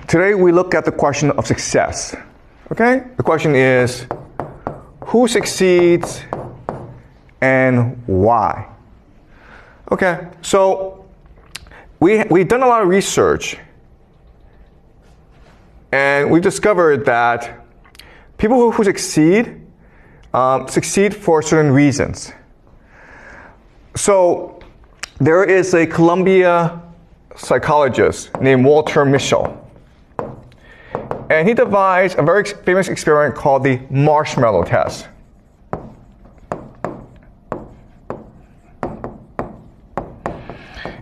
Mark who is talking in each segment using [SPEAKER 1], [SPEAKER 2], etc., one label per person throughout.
[SPEAKER 1] Today we look at the question of success. Okay? The question is, who succeeds and why? Okay, so we've done a lot of research, and we've discovered that people who succeed for certain reasons. So there is a Columbia psychologist named Walter Mischel, and he devised a very famous experiment called the marshmallow test.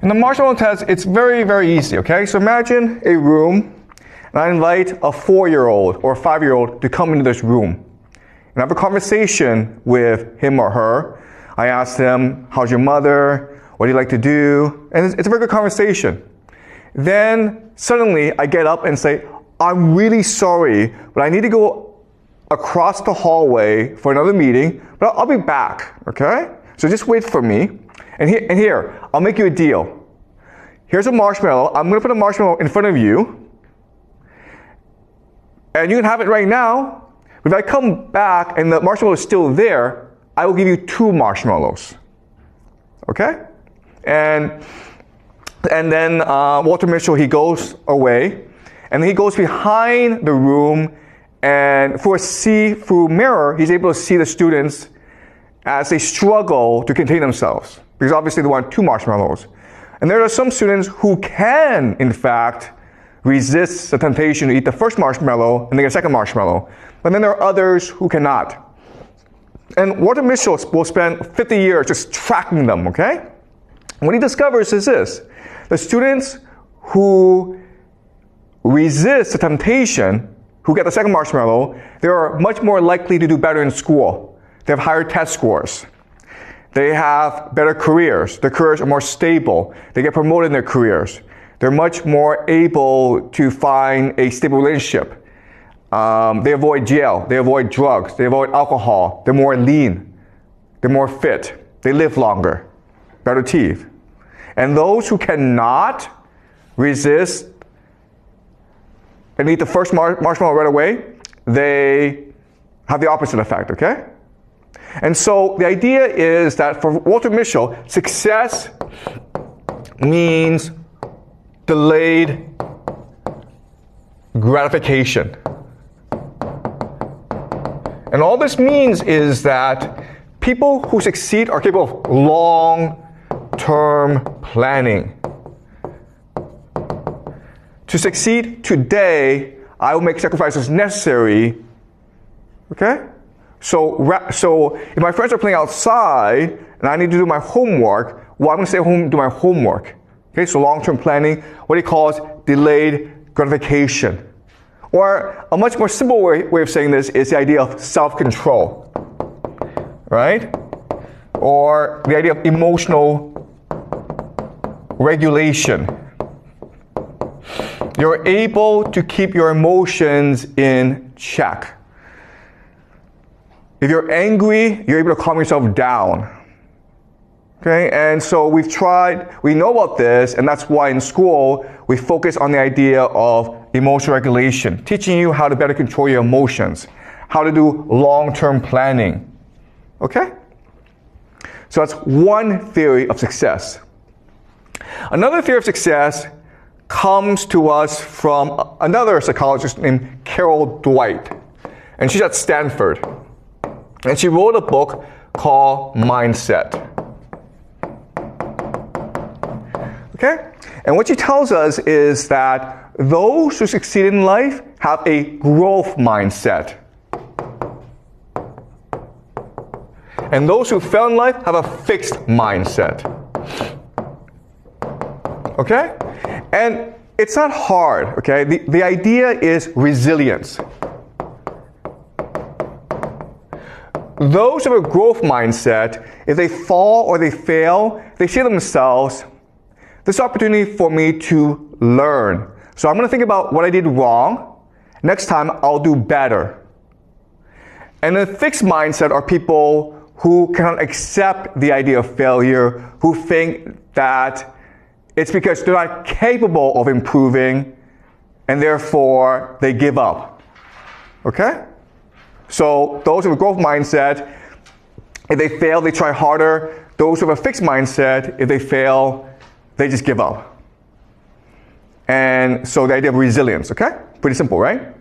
[SPEAKER 1] In the marshmallow test, it's very, very easy, okay? So imagine a room, and I invite a 4-year-old or a 5-year-old to come into this room and have a conversation with him or her. I ask them, how's your mother? What do you like to do? And it's a very good conversation. Then suddenly I get up and say, I'm really sorry, but I need to go across the hallway for another meeting, but I'll be back, okay? So just wait for me. And here, I'll make you a deal. Here's a marshmallow. I'm going to put a marshmallow in front of you. And you can have it right now. But if I come back and the marshmallow is still there, I will give you 2 marshmallows. Okay? And then Walter Mischel, he goes away. And then he goes behind the room. And through a see-through mirror, he's able to see the students as they struggle to contain themselves. Because obviously they want 2 marshmallows. And there are some students who can, in fact, resist the temptation to eat the first marshmallow and then get a second marshmallow. But then there are others who cannot. And Walter Mischel will spend 50 years just tracking them, okay? And what he discovers is this. The students who resist the temptation, who get the second marshmallow, they are much more likely to do better in school. They have higher test scores. They have better careers. Their careers are more stable. They get promoted in their careers. They're much more able to find a stable relationship. They avoid jail. They avoid drugs. They avoid alcohol. They're more lean. They're more fit. They live longer. Better teeth. And those who cannot resist and eat the first marshmallow right away, they have the opposite effect, okay? And so the idea is that for Walter Mischel, success means delayed gratification. And all this means is that people who succeed are capable of long-term planning. To succeed today, I will make sacrifices necessary, okay? So if my friends are playing outside and I need to do my homework, well, I'm going to stay home and do my homework. Okay, so long-term planning, what he calls delayed gratification. Or a much more simple way of saying this is the idea of self-control, right? Or the idea of emotional regulation. You're able to keep your emotions in check. If you're angry, you're able to calm yourself down. Okay, and so we know about this, and that's why in school we focus on the idea of emotional regulation, teaching you how to better control your emotions, how to do long-term planning. Okay? So that's one theory of success. Another theory of success comes to us from another psychologist named Carol Dweck, and she's at Stanford. And she wrote a book called Mindset. Okay? And what she tells us is that those who succeed in life have a growth mindset. And those who fail in life have a fixed mindset. Okay? And it's not hard, okay? The idea is resilience. Those who have a growth mindset, if they fall or they fail, they say to themselves, this opportunity for me to learn. So I'm going to think about what I did wrong. Next time, I'll do better. And a fixed mindset are people who cannot accept the idea of failure, who think that it's because they're not capable of improving, and therefore they give up. Okay? So those with a growth mindset, if they fail, they try harder. Those with a fixed mindset, if they fail, they just give up. And so the idea of resilience, okay? Pretty simple, right?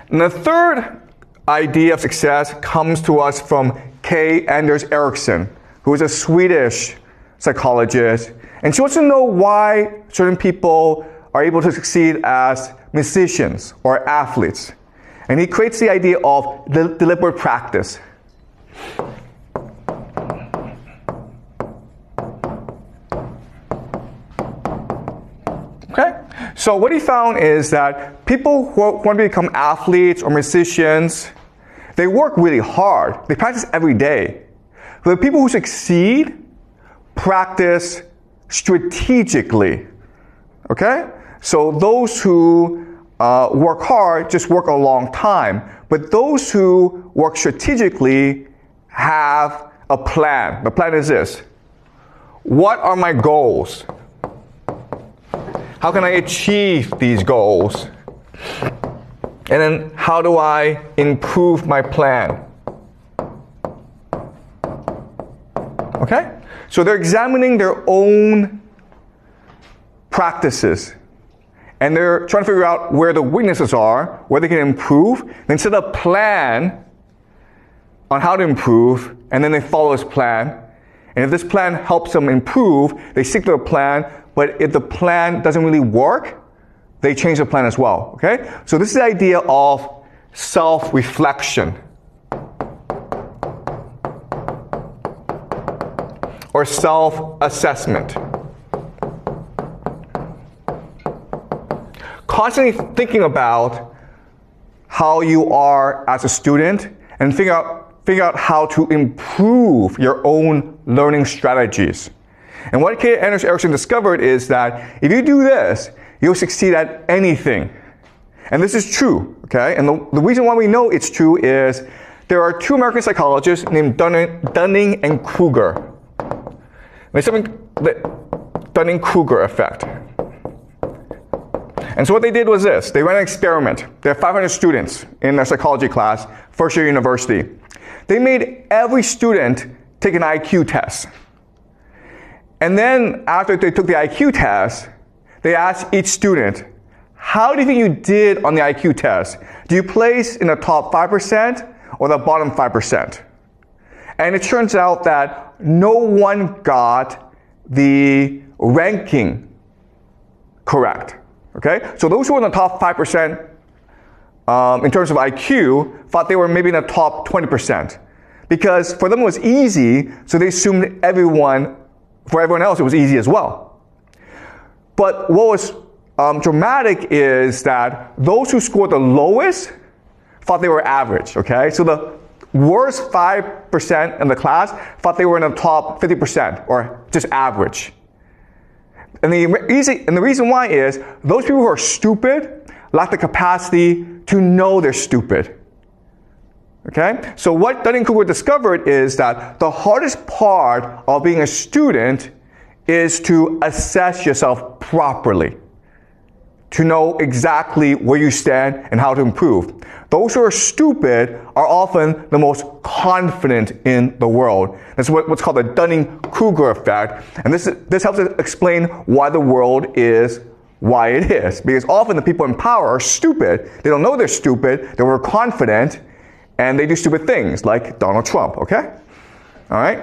[SPEAKER 1] And the third idea of success comes to us from K. Anders Ericsson, who is a Swedish psychologist. And she wants to know why certain people are able to succeed as musicians or athletes. And he creates the idea of deliberate practice. Okay? So what he found is that people who want to become athletes or musicians, they work really hard. They practice every day. But the people who succeed practice strategically. Okay? So those who work hard just work a long time. But those who work strategically have a plan. The plan is this. What are my goals? How can I achieve these goals? And then how do I improve my plan? Okay? So they're examining their own practices. And they're trying to figure out where the weaknesses are, where they can improve, then set a plan on how to improve, and then they follow this plan. And if this plan helps them improve, they stick to the plan. But if the plan doesn't really work, they change the plan as well, okay? So this is the idea of self-reflection or self-assessment. Constantly thinking about how you are as a student and figure out how to improve your own learning strategies. And what K. Anders Ericsson discovered is that if you do this, you'll succeed at anything. And this is true, okay? And the reason why we know it's true is there are two American psychologists named Dunning and Kruger. There's something, the Dunning-Kruger effect. And so what they did was this. They ran an experiment. They had 500 students in their psychology class, first year university. They made every student take an IQ test. And then after they took the IQ test, they asked each student, how do you think you did on the IQ test? Do you place in the top 5% or the bottom 5%? And it turns out that no one got the ranking correct. Okay? So those who were in the top 5% in terms of IQ thought they were maybe in the top 20%. Because for them it was easy, so they assumed for everyone else it was easy as well. But what was dramatic is that those who scored the lowest thought they were average, okay? So the worst 5% in the class thought they were in the top 50% or just average. And the reason why is those people who are stupid lack the capacity to know they're stupid. Okay? So what Dunning-Kruger discovered is that the hardest part of being a student is to assess yourself properly, to know exactly where you stand and how to improve. Those who are stupid are often the most confident in the world. That's what's called the Dunning-Kruger effect. And this helps us explain why the world is why it is. Because often the people in power are stupid. They don't know they're stupid. They're overconfident. And they do stupid things like Donald Trump, okay? All right?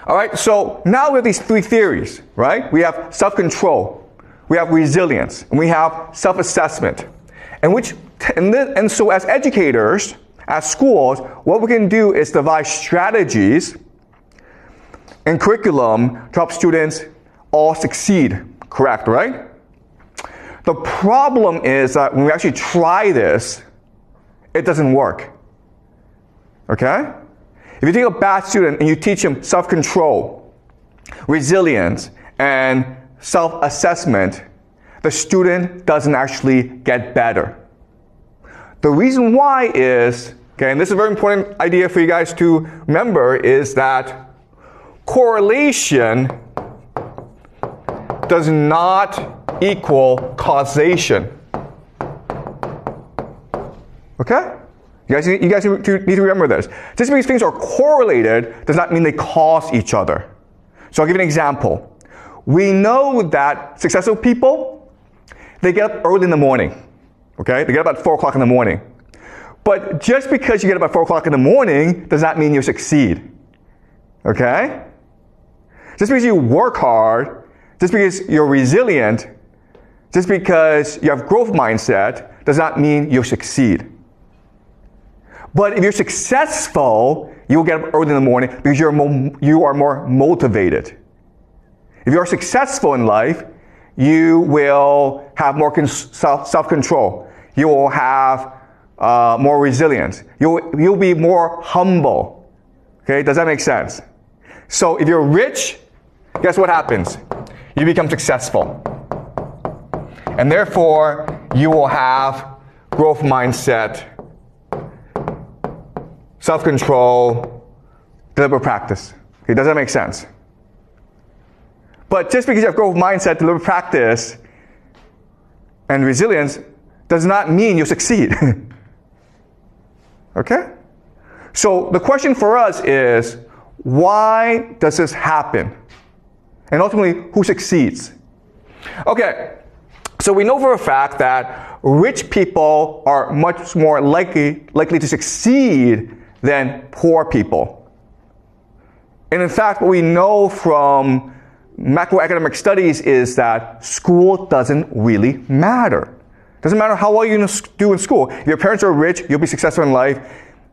[SPEAKER 1] All right, so now we have these three theories, right? We have self-control, we have resilience, and we have self-assessment. And so as educators, as schools, what we can do is devise strategies and curriculum to help students all succeed, correct, right? The problem is that when we actually try this, it doesn't work. Okay? If you take a bad student and you teach him self-control, resilience, and self-assessment, the student doesn't actually get better. The reason why is, okay, and this is a very important idea for you guys to remember, is that correlation does not equal causation. Okay? You guys need to remember this. Just because things are correlated does not mean they cause each other. So I'll give you an example. We know that successful people, they get up early in the morning. Okay? They get up at 4 o'clock in the morning. But just because you get up at 4 o'clock in the morning does not mean you succeed. Okay? Just because you work hard, just because you're resilient, just because you have growth mindset does not mean you'll succeed. But if you're successful, you will get up early in the morning because you are more motivated. If you are successful in life, you will have more self-control. You will have more resilience. You'll be more humble. Okay, does that make sense? So if you're rich, guess what happens? You become successful. And therefore, you will have growth mindset, self-control, deliberate practice. Okay, does that make sense? But just because you have growth mindset, deliberate practice, and resilience does not mean you'll succeed. Okay? So the question for us is, why does this happen? And ultimately, who succeeds? Okay, so we know for a fact that rich people are much more likely to succeed than poor people. And in fact, what we know from macroeconomic studies is that school doesn't really matter. Doesn't matter how well you do in school. If your parents are rich, you'll be successful in life.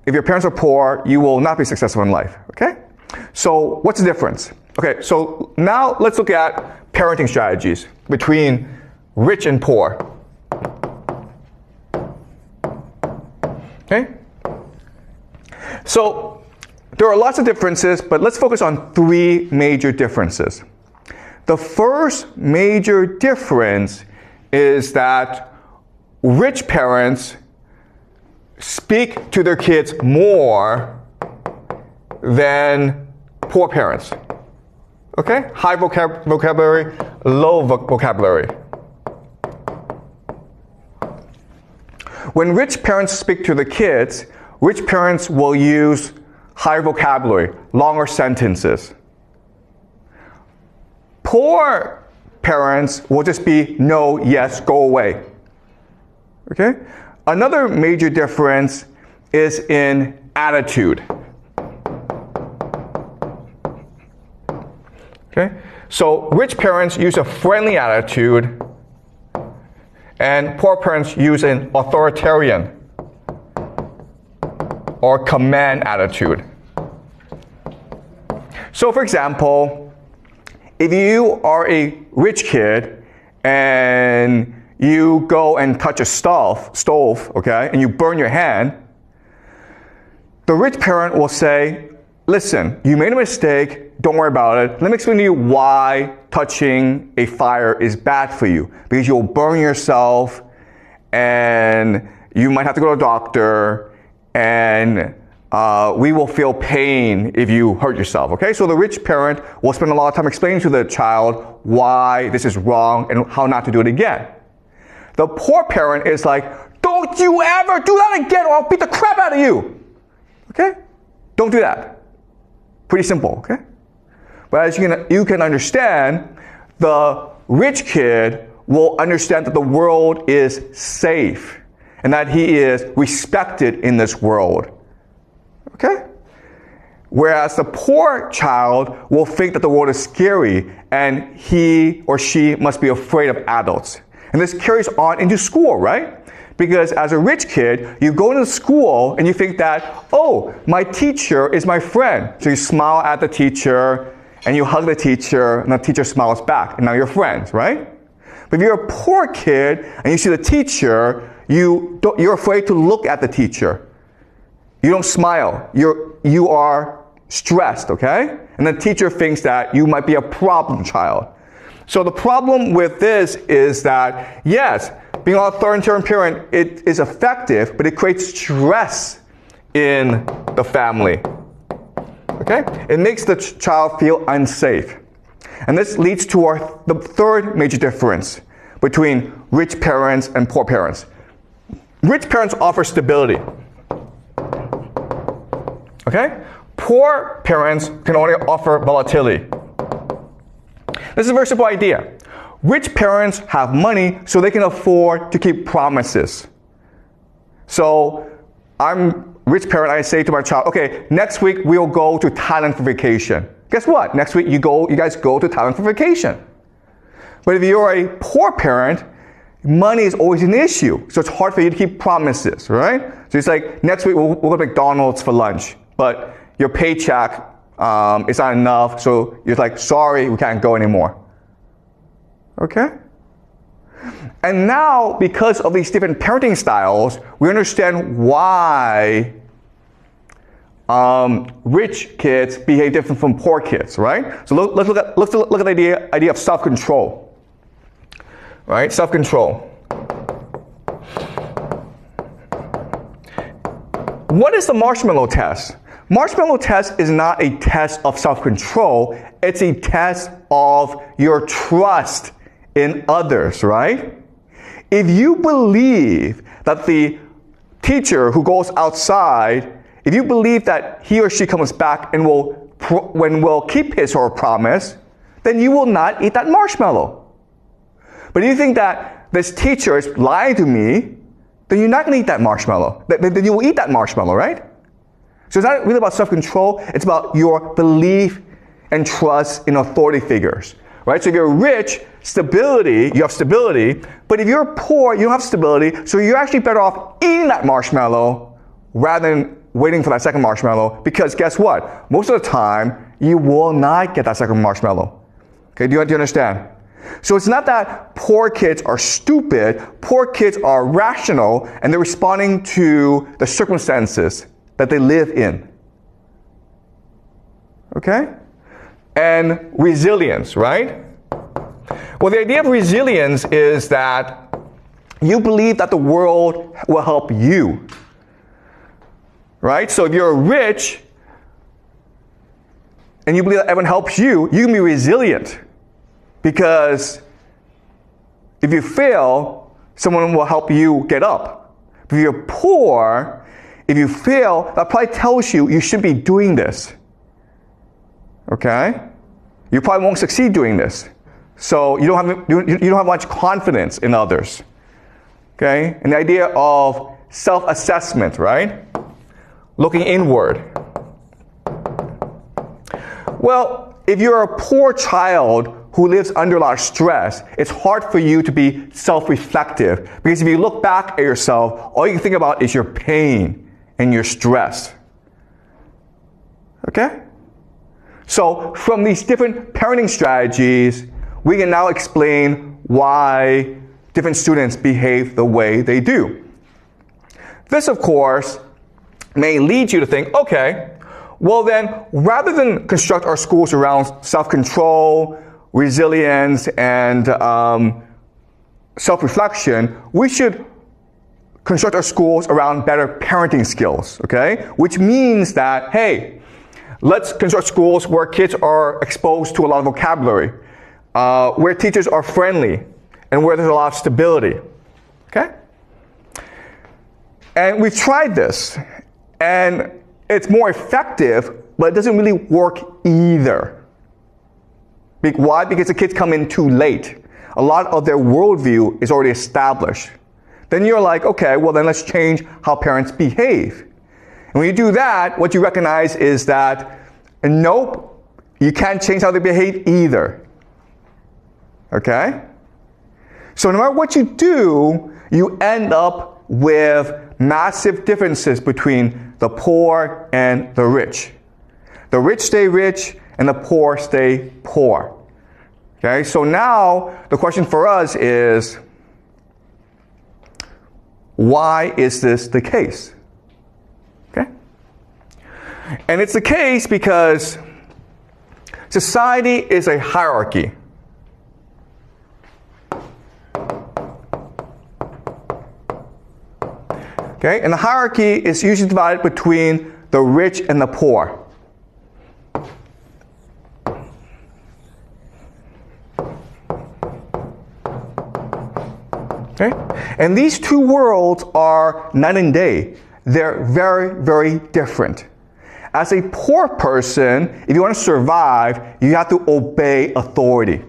[SPEAKER 1] If your parents are poor, you will not be successful in life. Okay? So what's the difference? Okay, so now let's look at parenting strategies between rich and poor. Okay? So there are lots of differences, but let's focus on 3 major differences. The first major difference is that rich parents speak to their kids more than poor parents. Okay? High vocabulary, low vocabulary. When rich parents speak to the kids, rich parents will use higher vocabulary, longer sentences. Poor parents will just be no, yes, go away. Okay? Another major difference is in attitude. Okay? So rich parents use a friendly attitude, and poor parents use an authoritarian or command attitude. So for example, if you are a rich kid and you go and touch a stove, okay, and you burn your hand, the rich parent will say, listen, you made a mistake, don't worry about it. Let me explain to you why touching a fire is bad for you. Because you'll burn yourself, and you might have to go to a doctor, and we will feel pain if you hurt yourself, okay? So the rich parent will spend a lot of time explaining to the child why this is wrong and how not to do it again. The poor parent is like, don't you ever do that again or I'll beat the crap out of you, okay? Don't do that. Pretty simple, okay? But as you can understand, the rich kid will understand that the world is safe and that he is respected in this world. Okay? Whereas the poor child will think that the world is scary and he or she must be afraid of adults. And this carries on into school, right? Because as a rich kid, you go into school and you think that, oh, my teacher is my friend. So you smile at the teacher and you hug the teacher and the teacher smiles back and now you're friends, right? But if you're a poor kid and you see the teacher, you're afraid to look at the teacher. You don't smile. You are stressed, okay? And the teacher thinks that you might be a problem child. So the problem with this is that, yes, being an authoritarian parent, it is effective, but it creates stress in the family. Okay? It makes the child feel unsafe. And this leads to the third major difference between rich parents and poor parents. Rich parents offer stability. Okay? Poor parents can only offer volatility. This is a very simple idea. Rich parents have money so they can afford to keep promises. So I'm a rich parent, I say to my child, okay, next week we'll go to Thailand for vacation. Guess what? Next week you guys go to Thailand for vacation. But if you're a poor parent, money is always an issue. So it's hard for you to keep promises, right? So it's like, next week we'll go to McDonald's for lunch. But your paycheck is not enough, so you're like, sorry, we can't go anymore. Okay? And now, because of these different parenting styles, we understand why rich kids behave different from poor kids, right? So let's look at the idea of self-control, right? Self-control. What is the marshmallow test? Marshmallow test is not a test of self-control. It's a test of your trust in others, right? If you believe that the teacher who goes outside, if you believe that he or she comes back and will keep his or her promise, then you will not eat that marshmallow. But if you think that this teacher is lying to me, then you're not going to eat that marshmallow. Then you will eat that marshmallow, right? So it's not really about self-control, it's about your belief and trust in authority figures, right? So if you're rich, you have stability, but if you're poor, you don't have stability, so you're actually better off eating that marshmallow rather than waiting for that second marshmallow, because guess what? Most of the time, you will not get that second marshmallow. Okay, do you understand? So it's not that poor kids are stupid, poor kids are rational, and they're responding to the circumstances that they live in. Okay? And resilience, right? Well, the idea of resilience is that you believe that the world will help you. Right? So if you're rich and you believe that everyone helps you, you can be resilient. Because if you fail, someone will help you get up. But if you're poor, if you fail, that probably tells you shouldn't be doing this. Okay? You probably won't succeed doing this. So you don't have much confidence in others. Okay? And the idea of self-assessment, right? Looking inward. Well, if you're a poor child who lives under a lot of stress, it's hard for you to be self-reflective. Because if you look back at yourself, all you can think about is your pain and your stress. Okay? So from these different parenting strategies, we can now explain why different students behave the way they do. This, of course, may lead you to think, okay, well then, rather than construct our schools around self-control, resilience, and self-reflection, we should construct our schools around better parenting skills, okay? Which means that, hey, let's construct schools where kids are exposed to a lot of vocabulary, where teachers are friendly, and where there's a lot of stability, okay? And we've tried this, and it's more effective, but it doesn't really work either. Why? Because the kids come in too late. A lot of their worldview is already established. Then you're like, okay, well then let's change how parents behave. And when you do that, what you recognize is that, nope, you can't change how they behave either. Okay? So no matter what you do, you end up with massive differences between the poor and the rich. The rich stay rich, and the poor stay poor. Okay, so now the question for us is, why is this the case? Okay? And it's the case because society is a hierarchy. Okay, and the hierarchy is usually divided between the rich and the poor. Okay? And these two worlds are night and day. They're very, very different. As a poor person, if you want to survive, you have to obey authority.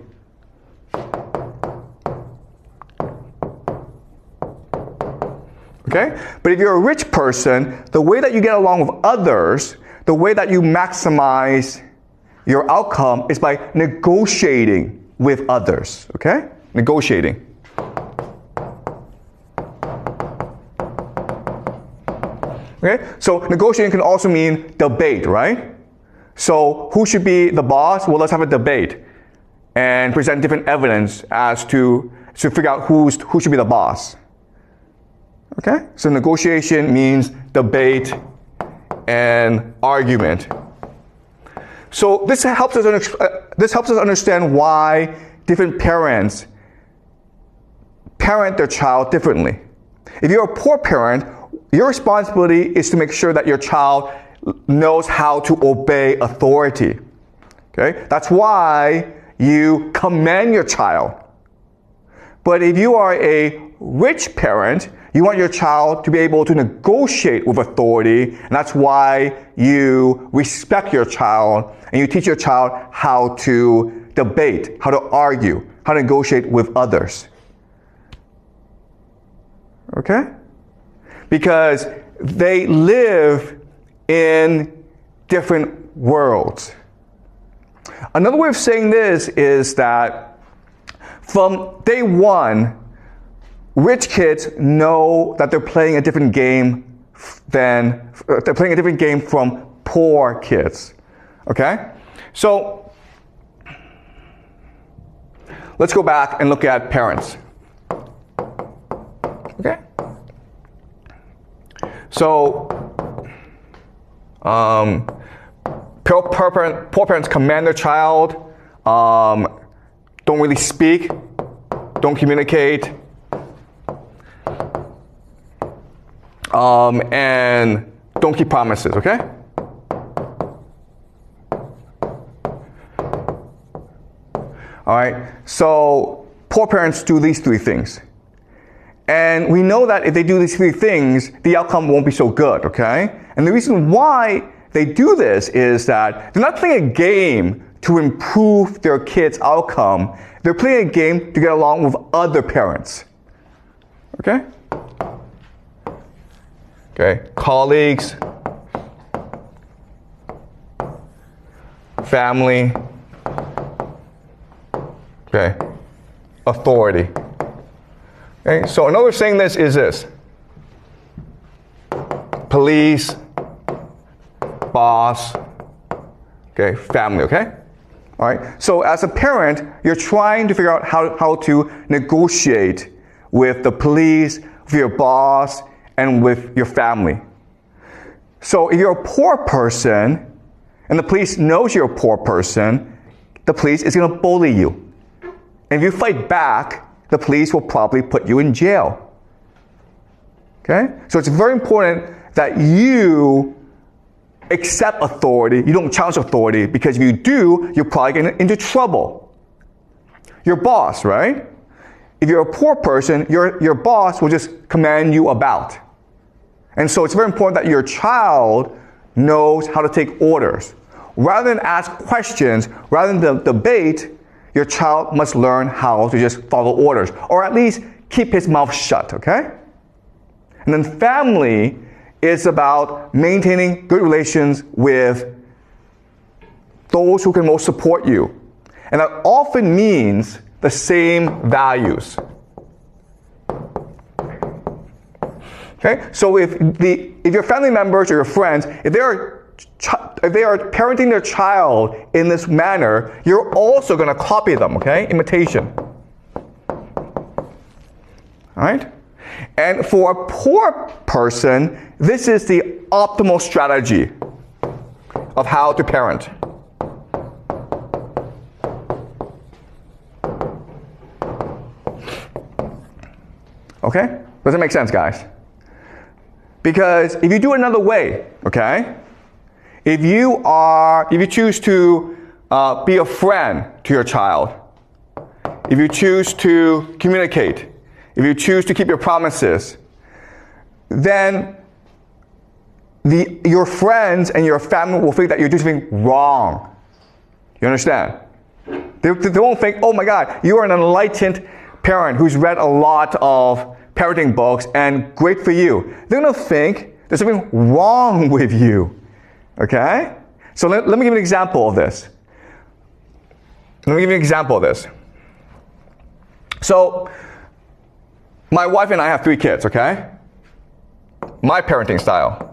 [SPEAKER 1] Okay? But if you're a rich person, the way that you get along with others, the way that you maximize your outcome is by negotiating with others. Okay? Negotiating. Okay? So negotiating can also mean debate, right? So who should be the boss? Well, let's have a debate and present different evidence as to figure out who should be the boss. Okay? So negotiation means debate and argument. So this helps us understand why different parents parent their child differently. If you're a poor parent, your responsibility is to make sure that your child knows how to obey authority. Okay? That's why you command your child. But if you are a rich parent, you want your child to be able to negotiate with authority, and that's why you respect your child and you teach your child how to debate, how to argue, how to negotiate with others. Okay? Because they live in different worlds. Another way of saying this is that from day one, rich kids know that they're playing a different game from poor kids. Okay? So let's go back and look at parents. Okay? So poor parents command their child, don't really speak, don't communicate, and don't keep promises, okay? All right, so poor parents do these three things. And we know that if they do these three things, the outcome won't be so good, okay? And the reason why they do this is that they're not playing a game to improve their kids' outcome. They're playing a game to get along with other parents, okay? Okay, colleagues, family, okay, authority. Okay, so another way of saying this is this: police, boss, okay, family, okay? All right, so as a parent, you're trying to figure out how to negotiate with the police, with your boss, and with your family. So if you're a poor person, and the police knows you're a poor person, the police is going to bully you. And if you fight back, the police will probably put you in jail. Okay? So it's very important that you accept authority, you don't challenge authority, because if you do, you're probably getting into trouble. Your boss, right? If you're a poor person, your boss will just command you about. And so it's very important that your child knows how to take orders. Rather than ask questions, rather than debate, your child must learn how to just follow orders, or at least keep his mouth shut, okay? And then family is about maintaining good relations with those who can most support you. And that often means the same values. Okay? So if your family members or your friends, if they are parenting their child in this manner, you're also going to copy them, okay? Imitation. All right? And for a poor person, this is the optimal strategy of how to parent. Okay? Does that make sense, guys? Because if you do it another way, okay? If you choose to be a friend to your child, if you choose to communicate, if you choose to keep your promises, then your friends and your family will think that you're doing something wrong. You understand? They won't think, oh my God, you are an enlightened parent who's read a lot of parenting books and great for you. They're going to think there's something wrong with you. Okay? So let me give you an example of this. So, my wife and I have 3 kids, okay? My parenting style.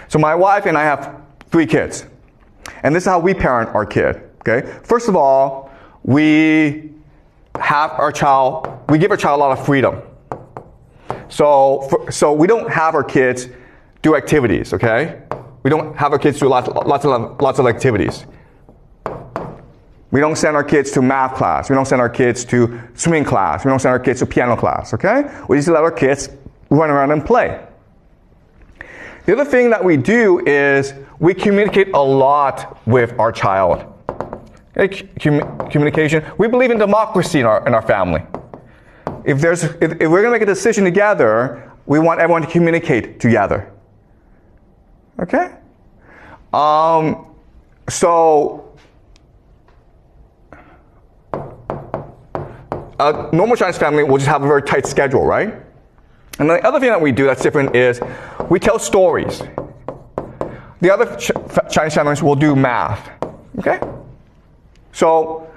[SPEAKER 1] So my wife and I have 3 kids. And this is how we parent our kid, okay? First of all, we give our child a lot of freedom. So we don't have our kids do activities, okay? We don't have our kids do lots of activities. We don't send our kids to math class. We don't send our kids to swimming class. We don't send our kids to piano class, okay? We just let our kids run around and play. The other thing that we do is we communicate a lot with our child. Okay? Communication. We believe in democracy in our family. If we're going to make a decision together, we want everyone to communicate together. Okay? So a normal Chinese family will just have a very tight schedule, right? And the other thing that we do that's different is we tell stories. The other Chinese families will do math, okay? So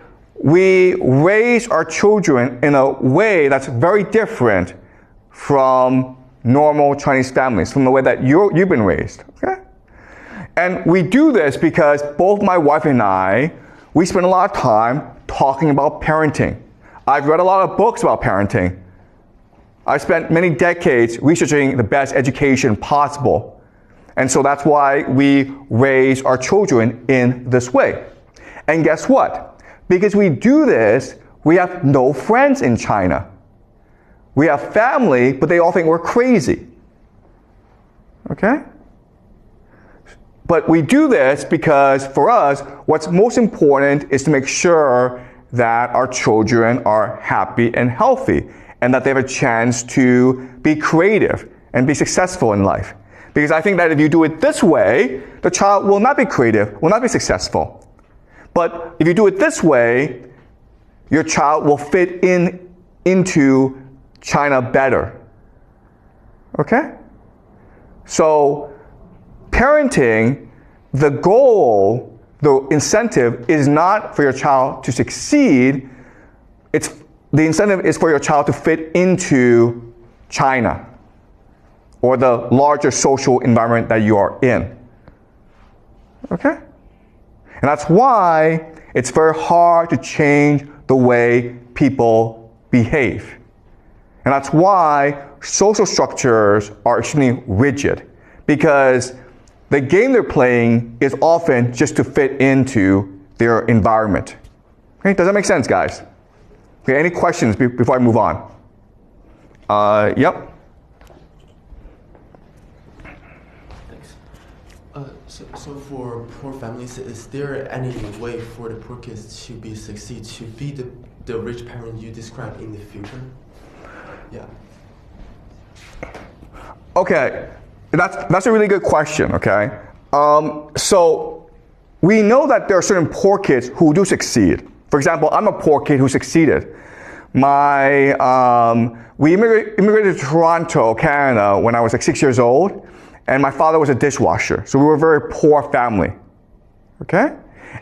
[SPEAKER 1] we raise our children in a way that's very different from normal Chinese families, from the way that you've been raised, okay? And we do this because both my wife and I, we spend a lot of time talking about parenting. I've read a lot of books about parenting. I spent many decades researching the best education possible. And so that's why we raise our children in this way. And guess what? Because we do this, we have no friends in China. We have family, but they all think we're crazy. Okay? But we do this because for us, what's most important is to make sure that our children are happy and healthy, and that they have a chance to be creative and be successful in life. Because I think that if you do it this way, the child will not be creative, will not be successful. But if you do it this way, your child will fit into China better. Okay? So, parenting, the goal, the incentive is not for your child to succeed. The incentive is for your child to fit into China or the larger social environment that you are in. Okay? And that's why it's very hard to change the way people behave. And that's why social structures are extremely rigid, because the game they're playing is often just to fit into their environment. Okay, does that make sense, guys? Okay, any questions before I move on? Yep.
[SPEAKER 2] Thanks. So for poor families, is there any way for the poor kids to succeed, to be the rich parent you described in the future? Yeah.
[SPEAKER 1] Okay, that's a really good question, okay? So we know that there are certain poor kids who do succeed. For example, I'm a poor kid who succeeded. We immigrated to Toronto, Canada when I was like 6 years old, and my father was a dishwasher. So we were a very poor family, okay?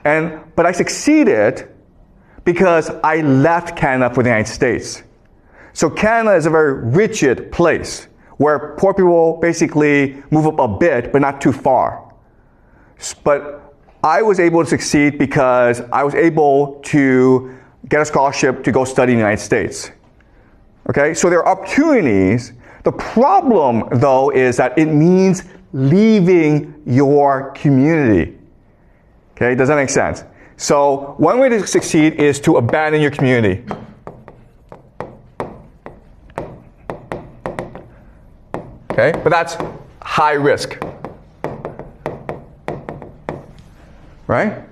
[SPEAKER 1] But I succeeded because I left Canada for the United States. So Canada is a very rigid place where poor people basically move up a bit, but not too far. But I was able to succeed because I was able to get a scholarship to go study in the United States. Okay, so there are opportunities. The problem, though, is that it means leaving your community. Okay, does that make sense? So one way to succeed is to abandon your community. Okay, but that's high risk. Right?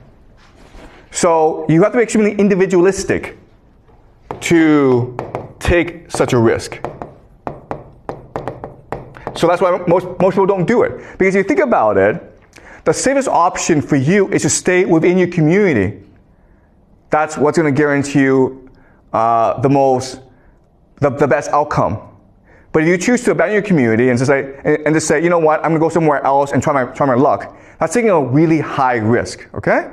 [SPEAKER 1] So you have to be extremely individualistic to take such a risk. So that's why most people don't do it. Because if you think about it, the safest option for you is to stay within your community. That's what's going to guarantee you the best outcome. But if you choose to abandon your community and just say, you know what, I'm going to go somewhere else and try my luck, that's taking a really high risk, okay?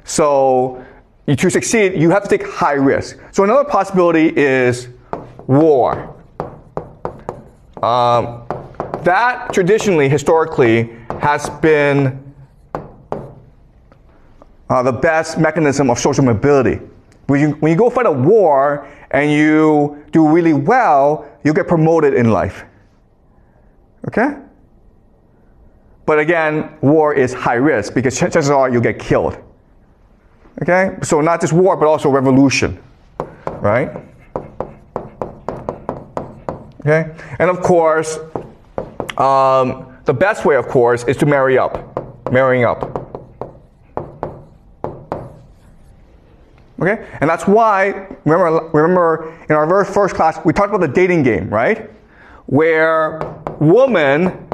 [SPEAKER 1] So to succeed, you have to take high risk. So another possibility is war. That traditionally, historically, has been the best mechanism of social mobility. When you go fight a war and you do really well, you'll get promoted in life. Okay? But again, war is high risk because chances are you'll get killed. Okay? So not just war, but also revolution. Right? Okay? And of course, the best way, of course, is to marrying up. Okay? And that's why, remember in our very first class, we talked about the dating game, right? Where women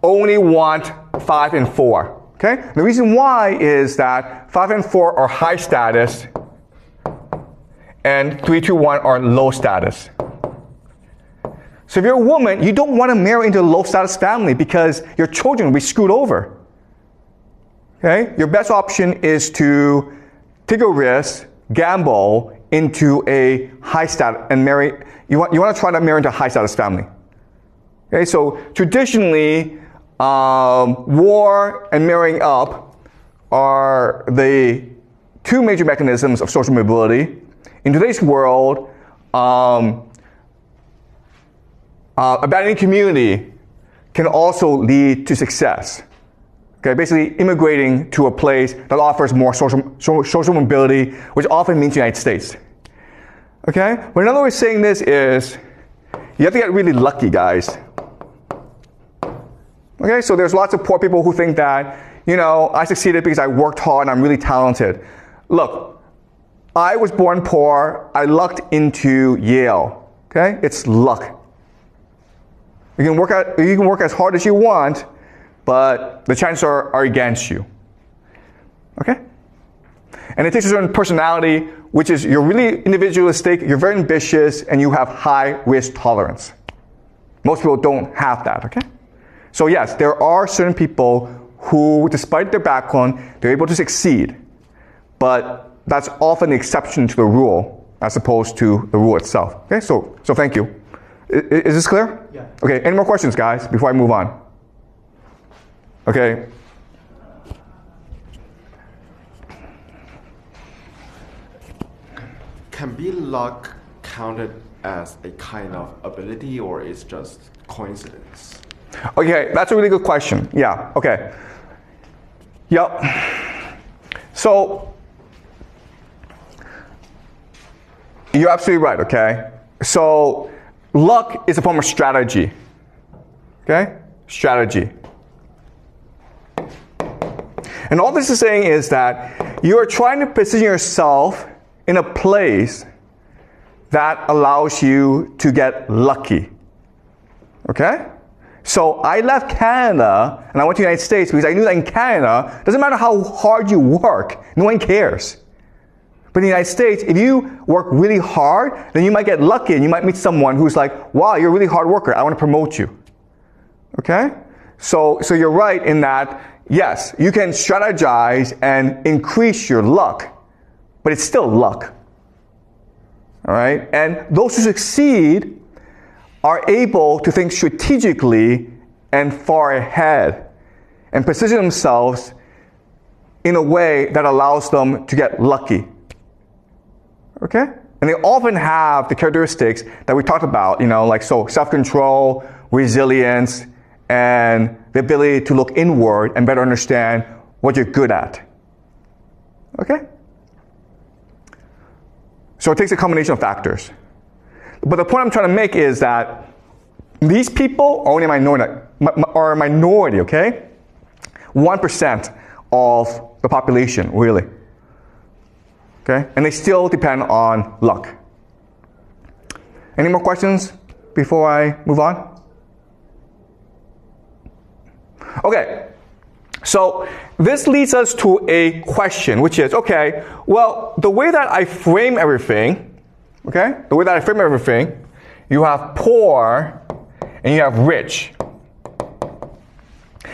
[SPEAKER 1] only want 5 and 4. Okay? The reason why is that 5 and 4 are high status and 3, 2, 1 are low status. So if you're a woman, you don't want to marry into a low status family because your children will be screwed over. Okay? Your best option is to take a risk, gamble into a high status and marry. You want to try to marry into a high status family. Okay? So traditionally, war and marrying up are the two major mechanisms of social mobility. In today's world, abandoning community can also lead to success. Okay, basically immigrating to a place that offers more social mobility, which often means the United States. Okay, but another way of saying this is you have to get really lucky, guys. Okay, so there's lots of poor people who think that, you know, I succeeded because I worked hard and I'm really talented. Look, I was born poor. I lucked into Yale. Okay, it's luck. You can work as hard as you want, but the chances are against you. Okay? And it takes a certain personality, which is you're really individualistic, you're very ambitious, and you have high risk tolerance. Most people don't have that, okay? So yes, there are certain people who, despite their background, they're able to succeed. But that's often the exception to the rule, as opposed to the rule itself. Okay, so thank you. Is this clear?
[SPEAKER 2] Yeah.
[SPEAKER 1] Okay, any more questions, guys, before I move on? Okay.
[SPEAKER 3] Can be luck counted as a kind of ability, or is just coincidence?
[SPEAKER 1] Okay, that's a really good question. Yeah, okay. Yep. So, you're absolutely right, okay? So, luck is a form of strategy. Okay? Strategy. And all this is saying is that you are trying to position yourself in a place that allows you to get lucky. Okay? So I left Canada and I went to the United States because I knew that in Canada, it doesn't matter how hard you work, no one cares. But in the United States, if you work really hard, then you might get lucky and you might meet someone who's like, wow, you're a really hard worker, I want to promote you. Okay? So you're right in that, yes, you can strategize and increase your luck, but it's still luck. All right? And those who succeed are able to think strategically and far ahead and position themselves in a way that allows them to get lucky. Okay? And they often have the characteristics that we talked about, like self-control, resilience, and the ability to look inward and better understand what you're good at. Okay? So it takes a combination of factors. But the point I'm trying to make is that these people are only a minority, okay? 1% of the population, really. Okay? And they still depend on luck. Any more questions before I move on? Okay. So this leads us to a question, which is, okay, well, the way that I frame everything, you have poor and you have rich.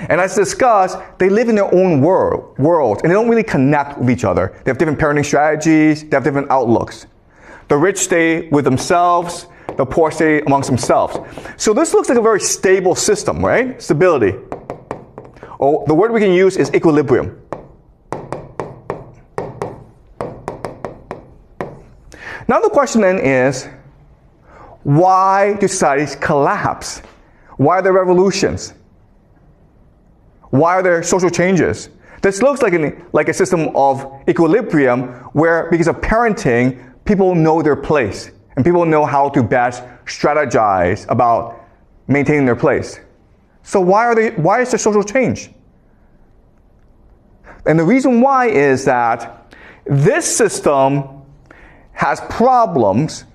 [SPEAKER 1] And as discussed, they live in their own worlds, and they don't really connect with each other. They have different parenting strategies, they have different outlooks. The rich stay with themselves, the poor stay amongst themselves. So this looks like a very stable system, right? Stability. Or the word we can use is equilibrium. Now the question then is, why do societies collapse? Why are there revolutions? Why are there social changes? This looks like a system of equilibrium where, because of parenting, people know their place and people know how to best strategize about maintaining their place. So why is there social change? And the reason why is that this system has problems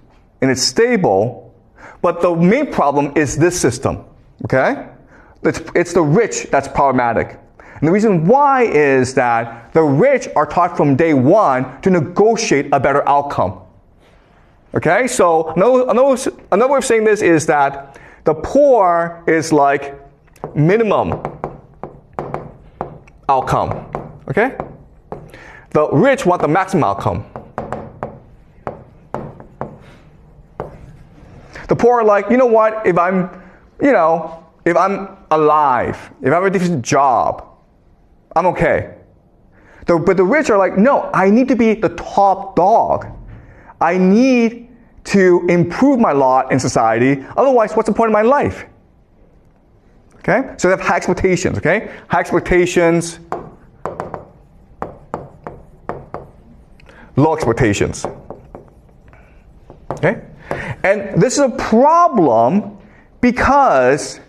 [SPEAKER 1] and it's stable, but the main problem is this system, okay? It's the rich that's problematic. And the reason why is that the rich are taught from day one to negotiate a better outcome. Okay, so another way of saying this is that the poor is like minimum outcome. Okay? The rich want the maximum outcome. The poor are like, you know what, if I'm alive, if I have a decent job, I'm okay. But the rich are like, no, I need to be the top dog. I need to improve my lot in society. Otherwise, what's the point of my life? Okay? So they have high expectations, okay? High expectations, low expectations. Okay? And this is a problem because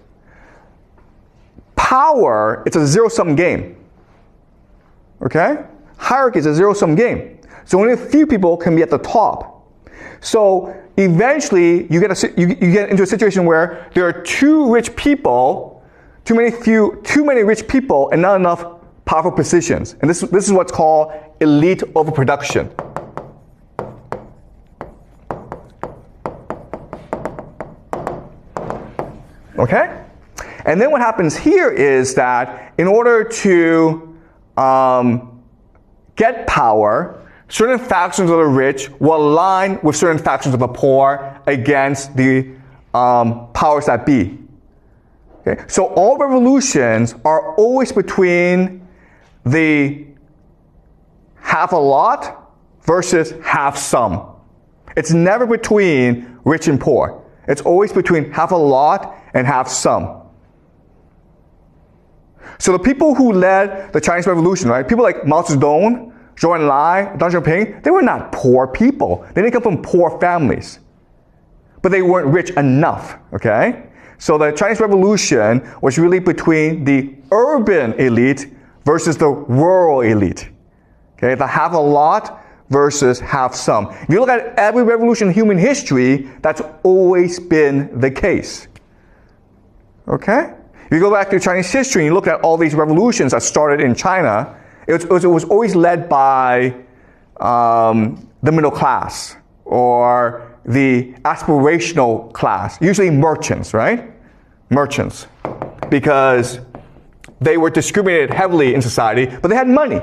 [SPEAKER 1] power, it's a zero-sum game. Okay? Hierarchy is a zero-sum game. So only a few people can be at the top. So eventually you get into a situation where there are too many rich people and not enough powerful positions. And this is what's called elite overproduction. Okay? And then what happens here is that in order to get power, certain factions of the rich will align with certain factions of the poor against the powers that be. Okay? So all revolutions are always between the half a lot versus half some. It's never between rich and poor. It's always between half a lot and half some. So the people who led the Chinese Revolution, right? People like Mao Zedong, Zhou Enlai, Deng Xiaoping, they were not poor people. They didn't come from poor families. But they weren't rich enough, okay? So the Chinese Revolution was really between the urban elite versus the rural elite. Okay, the half a lot versus half some. If you look at every revolution in human history, that's always been the case. Okay? If you go back to Chinese history and you look at all these revolutions that started in China, it was always led by the middle class or the aspirational class, usually merchants, right? Merchants. Because they were discriminated heavily in society, but they had money.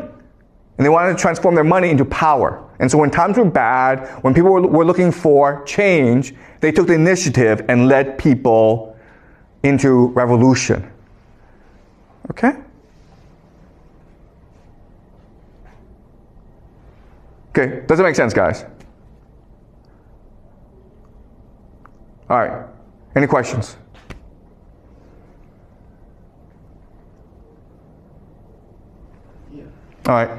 [SPEAKER 1] And they wanted to transform their money into power. And so when times were bad, when people were looking for change, they took the initiative and led people into revolution. Okay? Okay, does it make sense, guys? All right, any questions?
[SPEAKER 2] Yeah.
[SPEAKER 1] All right.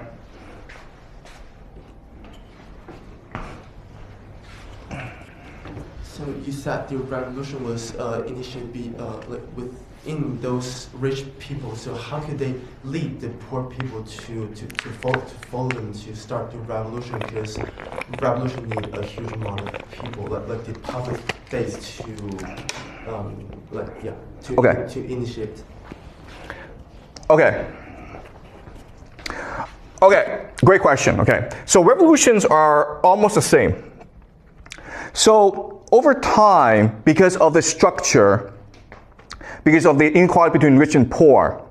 [SPEAKER 2] So you said the revolution was initially within those rich people. So how could they lead the poor people to follow them to start the revolution? Because revolution need a huge amount of people, like the public base to to initiate.
[SPEAKER 1] Okay. Okay, great question. Okay, so revolutions are almost the same. So over time, because of the structure, because of the inequality between rich and poor,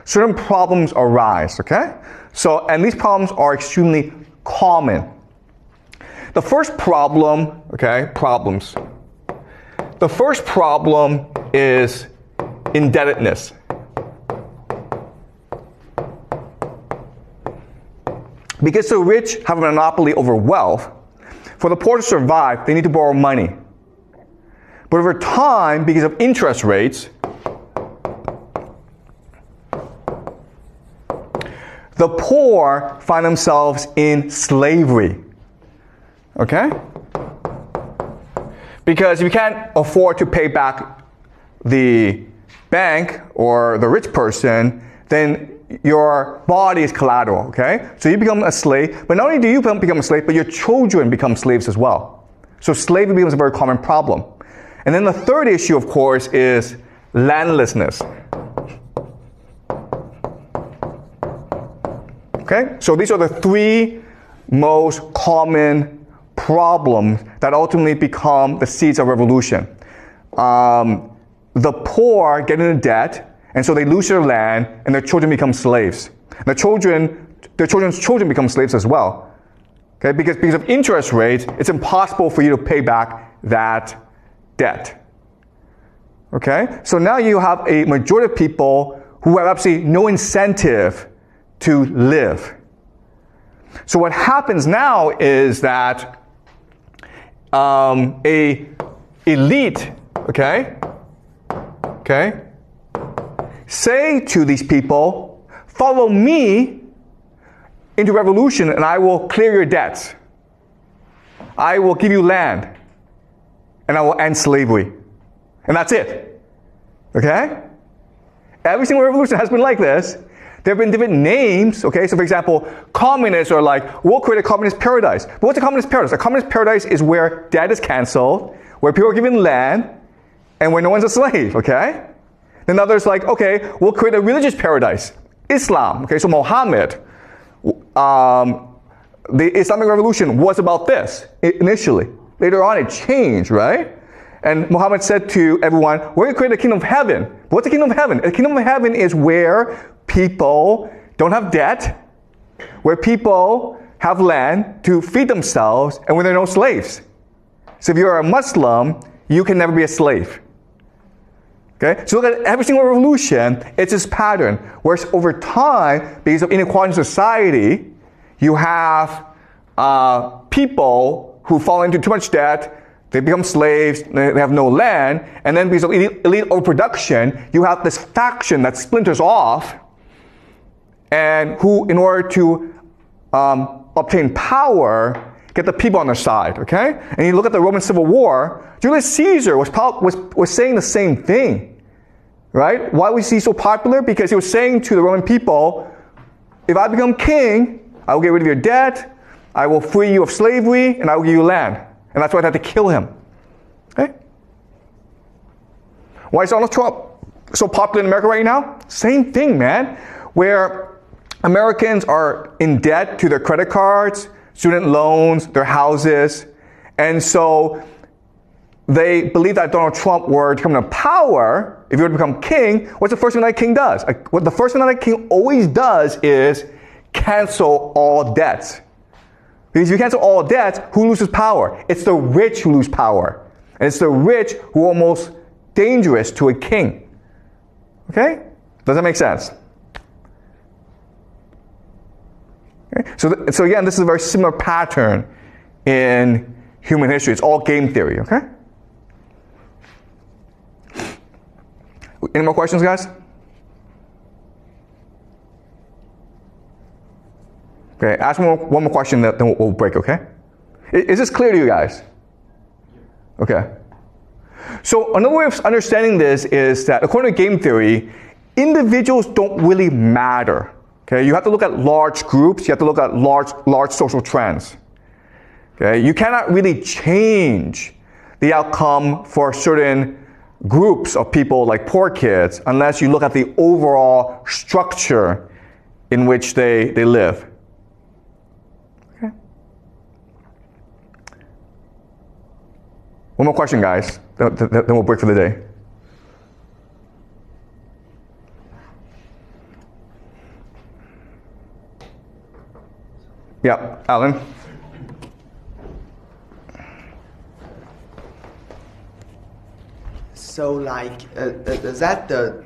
[SPEAKER 1] certain problems arise, okay? So, and these problems are extremely common. The first problem, okay, problems. The first problem is indebtedness. Because the rich have a monopoly over wealth, for the poor to survive, they need to borrow money. But over time, because of interest rates, the poor find themselves in slavery. Okay? Because if you can't afford to pay back the bank or the rich person, then your body is collateral, okay? So you become a slave, but not only do you become a slave, but your children become slaves as well. So slavery becomes a very common problem. And then the third issue, of course, is landlessness. Okay? So these are the three most common problems that ultimately become the seeds of revolution. The poor get into debt, and so they lose their land, and their children become slaves. Their children's children become slaves as well. Okay, because of interest rates, it's impossible for you to pay back that debt. Okay, so now you have a majority of people who have absolutely no incentive to live. So what happens now is that a elite, okay, say to these people, follow me into revolution and I will clear your debts. I will give you land and I will end slavery. And that's it. Okay? Every single revolution has been like this. There have been different names, okay? So for example, communists are like, we'll create a communist paradise. But what's a communist paradise? A communist paradise is where debt is canceled, where people are given land, and where no one's a slave, okay? Then others like, okay, we'll create a religious paradise. Islam, okay, so Muhammad, the Islamic Revolution was about this initially. Later on it changed, right? And Muhammad said to everyone, we're going to create a kingdom of heaven. What's the kingdom of heaven? The kingdom of heaven is where people don't have debt, where people have land to feed themselves, and where there are no slaves. So if you're a Muslim, you can never be a slave. Okay? So look at every single revolution, it's this pattern. Whereas over time, because of inequality in society, you have people who fall into too much debt, they become slaves, they have no land, and then because of elite overproduction, you have this faction that splinters off, and who, in order to obtain power, get the people on their side, okay? And you look at the Roman Civil War, Julius Caesar was saying the same thing, right? Why was he so popular? Because he was saying to the Roman people, if I become king, I will get rid of your debt, I will free you of slavery, and I will give you land. And that's why they had to kill him. Okay? Why is Donald Trump so popular in America right now? Same thing, man. Where Americans are in debt to their credit cards, student loans, their houses. And so they believe that Donald Trump were to come to power, if he were to become king, what's the first thing that king does? What the first thing that king always does is cancel all debts. Because if you cancel all debts, who loses power? It's the rich who lose power. And it's the rich who are almost dangerous to a king. Okay? Does that make sense? Okay? So again, this is a very similar pattern in human history. It's all game theory, okay? Any more questions, guys? Okay, ask one more question, then we'll break, okay? Is this clear to you guys? Okay. So another way of understanding this is that according to game theory, individuals don't really matter. Okay, you have to look at large groups, you have to look at large social trends. Okay, you cannot really change the outcome for certain groups of people like poor kids unless you look at the overall structure in which they live. Okay. One more question, guys, then we'll break for the day. Yeah, Alan?
[SPEAKER 4] So, like, is that the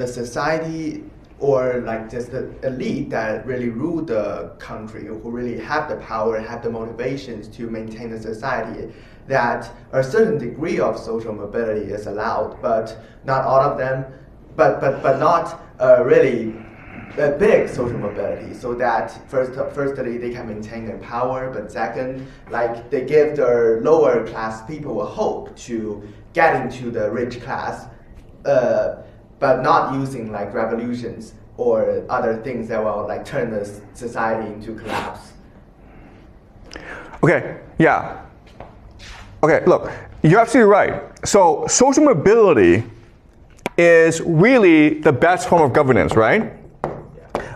[SPEAKER 4] society or like just the elite that really rule the country, who really have the power, have the motivations to maintain the society, that a certain degree of social mobility is allowed, but not all of them, but not really a big social mobility, so that firstly they can maintain their power, but second, like they give their lower class people a hope to get into the rich class, but not using like revolutions or other things that will like turn the society into collapse.
[SPEAKER 1] Okay, yeah. Okay, look, you're absolutely right. So social mobility is really the best form of governance, right?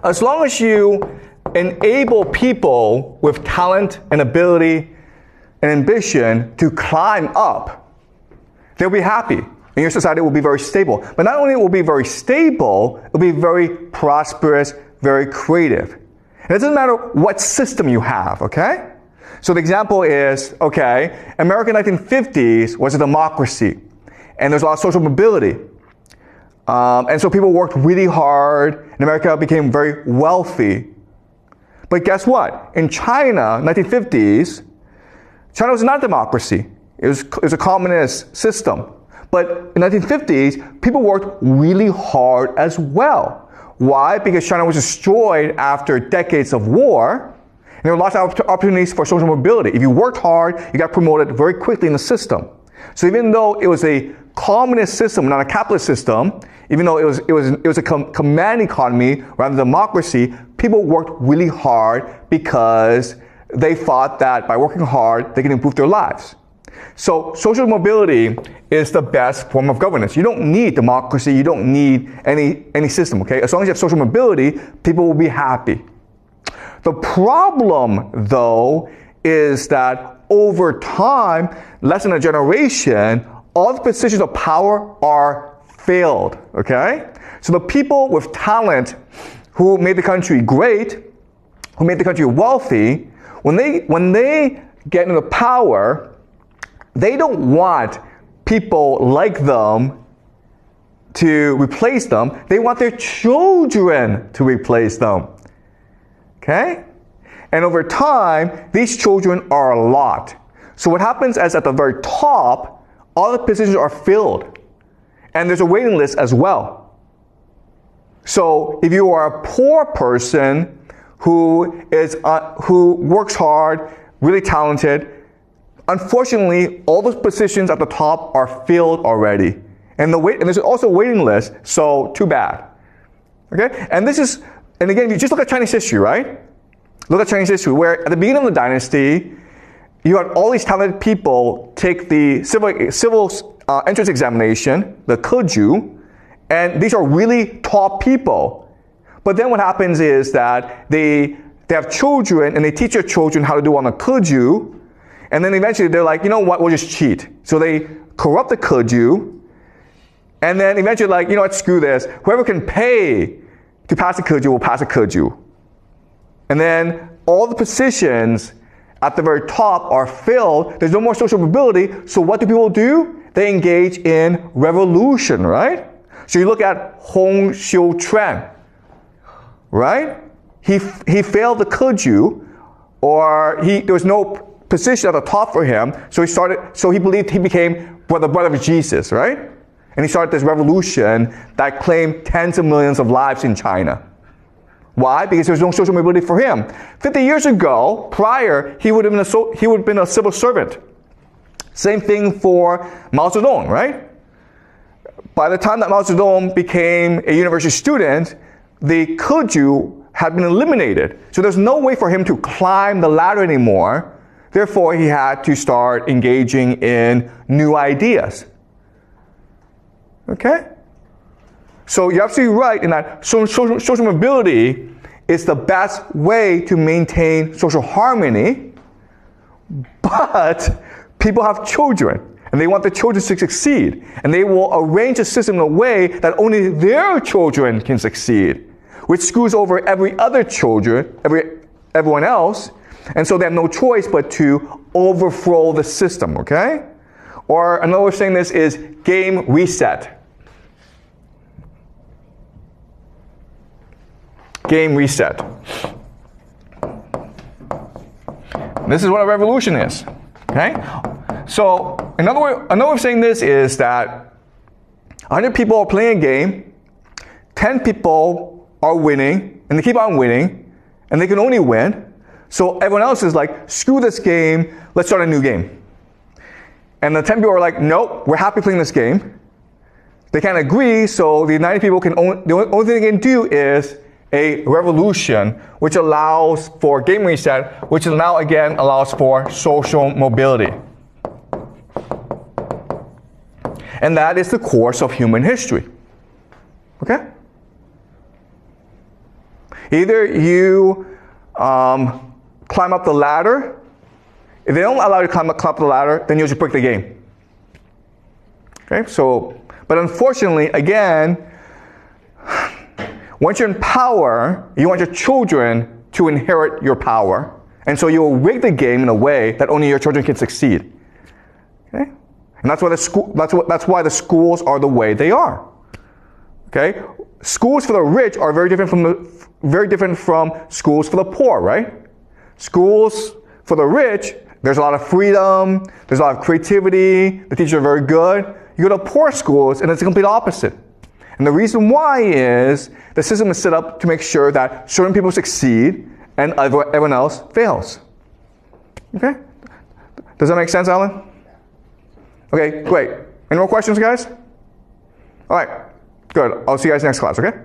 [SPEAKER 1] As long as you enable people with talent and ability and ambition to climb up, they'll be happy, and your society will be very stable. But not only will it be very stable, it will be very prosperous, very creative. And it doesn't matter what system you have, okay? So the example is, okay, America in the 1950s was a democracy, and there's a lot of social mobility. And so people worked really hard, and America became very wealthy. But guess what? In China, 1950s, China was not a democracy. It was a communist system. But in the 1950s, people worked really hard as well. Why? Because China was destroyed after decades of war, and there were lots of opportunities for social mobility. If you worked hard, you got promoted very quickly in the system. So even though it was a communist system, not a capitalist system, even though it was a command economy rather than democracy, people worked really hard because they thought that by working hard, they can improve their lives. So social mobility is the best form of governance. You don't need democracy, you don't need any system, okay? As long as you have social mobility, people will be happy. The problem, though, is that over time, less than a generation, all the positions of power are failed, okay? So the people with talent who made the country great, who made the country wealthy, when they get into power, they don't want people like them to replace them. They want their children to replace them, okay? And over time, these children are a lot. So what happens is at the very top, all the positions are filled. And there's a waiting list as well. So if you are a poor person who works hard, really talented, unfortunately, all those positions at the top are filled already. And there's also a waiting list, so too bad. Okay? And again, you just look at Chinese history, right? Look at Chinese history, where at the beginning of the dynasty, you had all these talented people take the civil entrance examination, the keju, and these are really top people. But then what happens is that they have children, and they teach their children how to do on the keju, and then eventually they're like, you know what, we'll just cheat. So they corrupt the keju, and then eventually like, you know what, screw this. Whoever can pay to pass the keju will pass the keju. And then all the positions at the very top are filled. There's no more social mobility. So what do people do? They engage in revolution, right? So you look at Hong Xiuquan, right? He failed the keju, or there was no position at the top for him. So he believed he became the brother of Jesus, right? And he started this revolution that claimed tens of millions of lives in China. Why? Because there was no social mobility for him. 50 years ago, prior, he would have been a civil servant. Same thing for Mao Zedong, right? By the time that Mao Zedong became a university student, the Keju had been eliminated. So there's no way for him to climb the ladder anymore. Therefore, he had to start engaging in new ideas. Okay? So you're absolutely right in that social mobility is the best way to maintain social harmony, but people have children, and they want the children to succeed, and they will arrange a system in a way that only their children can succeed, which screws over every other children, everyone else, and so they have no choice but to overthrow the system, okay? Or another way of saying this is game reset. Game reset. This is what a revolution is, okay? So another way of saying this is that 100 people are playing a game, 10 people are winning, and they keep on winning, and they can only win. So everyone else is like, screw this game, let's start a new game. And the 10 people are like, nope, we're happy playing this game. They can't agree, so the 90 people the only thing they can do is a revolution, which allows for game reset, which now again allows for social mobility. And that is the course of human history. Okay? Either you climb up the ladder. If they don't allow you to climb up the ladder, then you just break the game. Okay? So, but unfortunately, again, once you're in power, you want your children to inherit your power. And so you'll rig the game in a way that only your children can succeed. Okay? And that's why the schools are the way they are. Okay? Schools for the rich are very different from schools for the poor, right? Schools for the rich, there's a lot of freedom, there's a lot of creativity, the teachers are very good. You go to poor schools and it's the complete opposite. And the reason why is the system is set up to make sure that certain people succeed and everyone else fails. Okay? Does that make sense, Alan? Okay, great. Any more questions, guys? All right, good. I'll see you guys next class, okay?